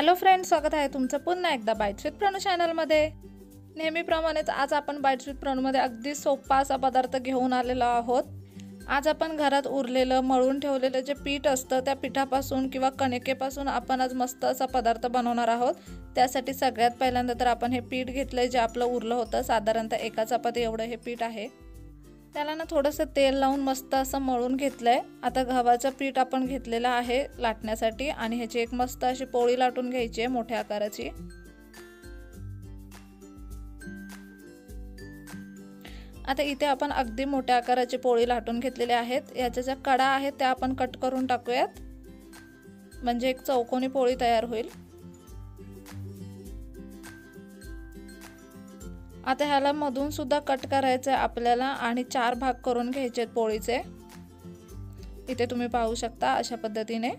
Hello friends, स्वागत आहे तुमचं पुन्हा एकदा बाईट्स विथ प्रणू चॅनलमध्ये। नेहमीप्रमाणेच आज आपण बाईट्स विथ प्रणूमध्ये अगदी सोपा असा पदार्थ घेऊन आलेलो आहोत। आज आपण घरात उरलेलं मळून ठेवलेलं जे पीठ असतं त्या पिठापासून किंवा कणकेपासून आपण आज मस्त असा पदार्थ बनवणार आहोत। त्यासाठी सगळ्यात पहिल्यांदा तर आपण हे पीठ घेतलंय जे आपलं उरलं होतं, साधारणतः एका चपाती एवढं हे पीठ आहे। त्याला ना थोडंसं तेल लावून मस्त असं मळून घेतलंय। आता गव्हाचं पीठ आपण घेतलेलं आहे लाटण्यासाठी आणि ह्याची एक मस्त अशी पोळी लाटून घ्यायची आहे मोठ्या आकाराची। आता इथे आपण अगदी मोठ्या आकाराची पोळी लाटून घेतलेली आहेत। याच्या ज्या कडा आहेत त्या आपण कट करून टाकूयात, म्हणजे एक चौकोनी पोळी तयार होईल। आता ह्याला मधून सुद्धा कट करायचं आहे आपल्याला आणि 4 भाग करून घ्यायचे आहेत पोळीचे। इथे तुम्ही पाहू शकता अशा पद्धतीने।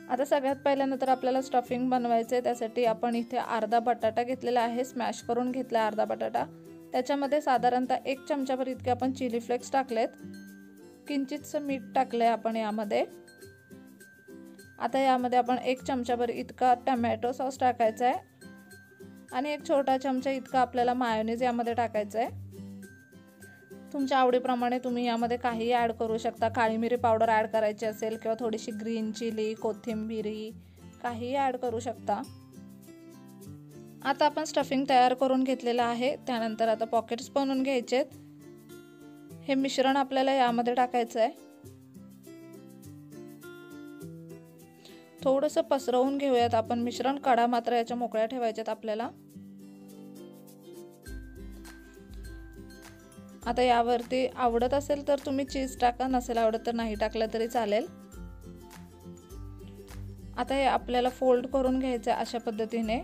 आता सगळ्यात पहिल्यांदा तर आपल्याला स्टफिंग बनवायचे, त्यासाठी आपण इथे अर्धा बटाटा घेतलेला आहे, स्मॅश करून घेतला अर्धा बटाटा। त्याच्यामध्ये साधारणतः 1 चमचाभर इतके आपण चिली फ्लेक्स टाकलेत, किंचितसं मीठ टाकलंय आपण यामध्ये। आता यामध्ये आपण 1 चमचाभर इतका टोमॅटो सॉस टाकायचा आहे आणि 1 छोटा चमचा इतका आपल्याला मायोनीज यामध्ये टाकायचा आहे। तुमच्या आवडीप्रमाणे तुम्ही यामध्ये काही ॲड करू शकता। काळी मिरी पावडर ॲड करायची असेल किंवा थोडीशी ग्रीन चिली, कोथिंबीरी काही ॲड करू शकता। आता आपण स्टफिंग तयार करून घेतलेलं आहे। त्यानंतर आता पॉकेट्स बनवून घ्यायचेत। हे मिश्रण आपल्याला यामध्ये टाकायचं आहे। थोडंसं पसरवून घेऊयात आपण मिश्रण, कडा मात्र याच्या मोकळ्या ठेवायच्यात आपल्याला। आता यावरती आवडत असेल तर तुम्ही चीज टाका, नसेल आवडत तर नाही टाकलं तरी चालेल। आता हे आपल्याला फोल्ड करून घ्यायचं आहे अशा पद्धतीने,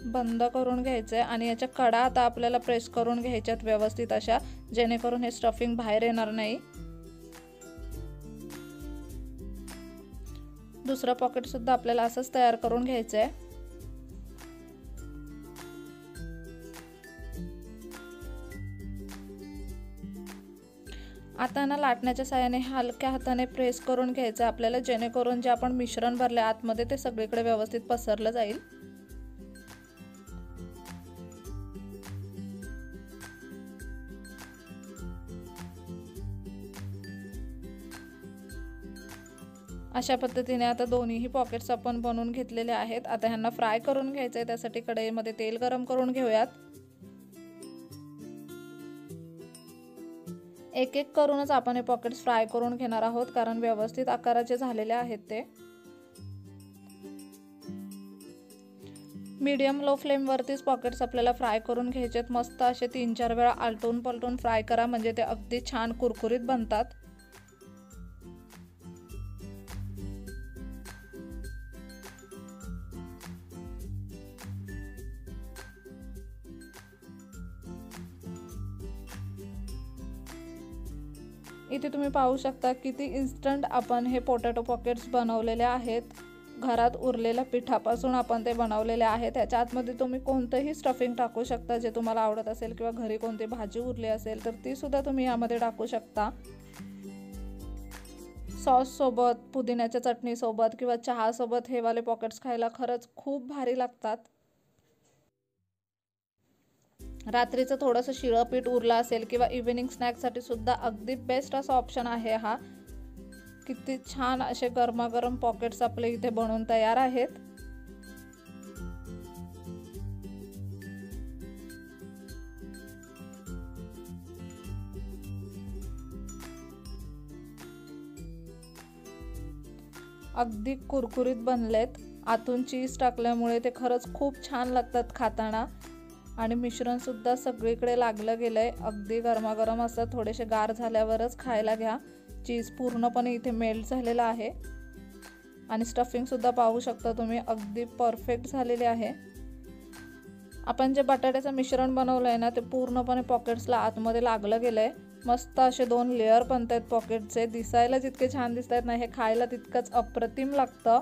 बंद करून घ्यायचं आहे आणि याच्या कडा आता आपल्याला प्रेस करून घ्यायच्यात व्यवस्थित अशा, जेणेकरून हे स्टफिंग बाहेर येणार नाही। दुसरा पॉकेट सुद्धा आपल्याला असंच तयार करून घ्यायचं आहे। आता ना लाटण्याच्या साहाय्याने हलक्या हाताने प्रेस करून घ्यायचं आपल्याला, जेणेकरून जे आपण मिश्रण भरले आतमध्ये ते सगळीकडे व्यवस्थित पसरलं जाईल। अशा पद्धतीने आता दोन्हीही पॉकेट्स आपण बनवून घेतलेले आहेत। आता ह्यांना फ्राय करून घ्यायचं आहे, त्यासाठी कढईमध्ये तेल गरम करून घेऊयात। एक एक करूनच आपण हे पॉकेट्स फ्राय करून घेणार आहोत, कारण व्यवस्थित आकाराचे झालेले आहेत ते। मीडियम लो फ्लेम वरतीच पॉकेट्स आपल्याला फ्राय करून घ्यायचेत। मस्त असे 3-4 वेळा आलटून पलटून फ्राय करा, म्हणजे ते अगदी छान कुरकुरीत बनतात। इथे तुम्ही पाहू शकता किती इन्स्टंट आपण हे पोटॅटो पॉकेट्स बनवलेले आहेत। घरात उरलेल्या पिठापासून आपण ते बनवलेले आहेत। त्याच्या आतमध्ये तुम्ही कोणतंही स्टफिंग टाकू शकता जे तुम्हाला आवडत असेल, किंवा घरी कोणती भाजी उरली असेल तर ती सुद्धा तुम्ही यामध्ये टाकू शकता। सॉस सोबत, पुदिन्याच्या चटणी सोबत किंवा चहा सोबत हे वाले पॉकेट्स खायला खरंच खूप भारी लागतात। रात्रीचं थोडंसं शिळं पीठ उरलं असेल किंवा इव्हिनिंग स्नॅक्ससाठी सुद्धा अगदी बेस्ट असा ऑप्शन आहे हा। किती छान असे गरमागरम पॉकेट्स आपले इथे बनवून तयार आहेत। अगदी कुरकुरीत बनलेत। आतून चीज टाकल्यामुळे ते खरंच खूप छान लागतात खाताना, आणि मिश्रण सुद्धा सगळीकडे लागलं गेलंय। अगदी गरमागरम असतात, थोडेसे गार झाल्यावरच खायला घ्या। चीज पूर्णपणे इथे मेल्ट झालेला आहे आणि स्टफिंग सुद्धा पाहू शकता तुम्ही अगदी परफेक्ट झालेले आहे। आपण जे बटाट्याचं मिश्रण बनवलंय ना, ते पूर्णपणे पॉकेट्सला आतमध्ये लागलं गेलंय। मस्त असे 2 लेयर बनतायत पॉकेटचे। दिसायला जितके छान दिसतायत ना, हे खायला तितकंच अप्रतिम लागतं।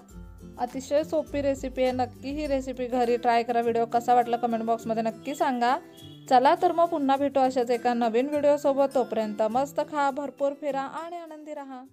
अतिशय सोपी रेसिपी आहे। नक्की ही रेसिपी घरी ट्राय करा। व्हिडिओ कसा वाटला कमेंट बॉक्समध्ये नक्की सांगा। चला तर मग पुन्हा भेटू अशाच एका नवीन व्हिडिओ सोबत। तोपर्यंत मस्त खा, भरपूर फिरा आणि आनंदी रहा।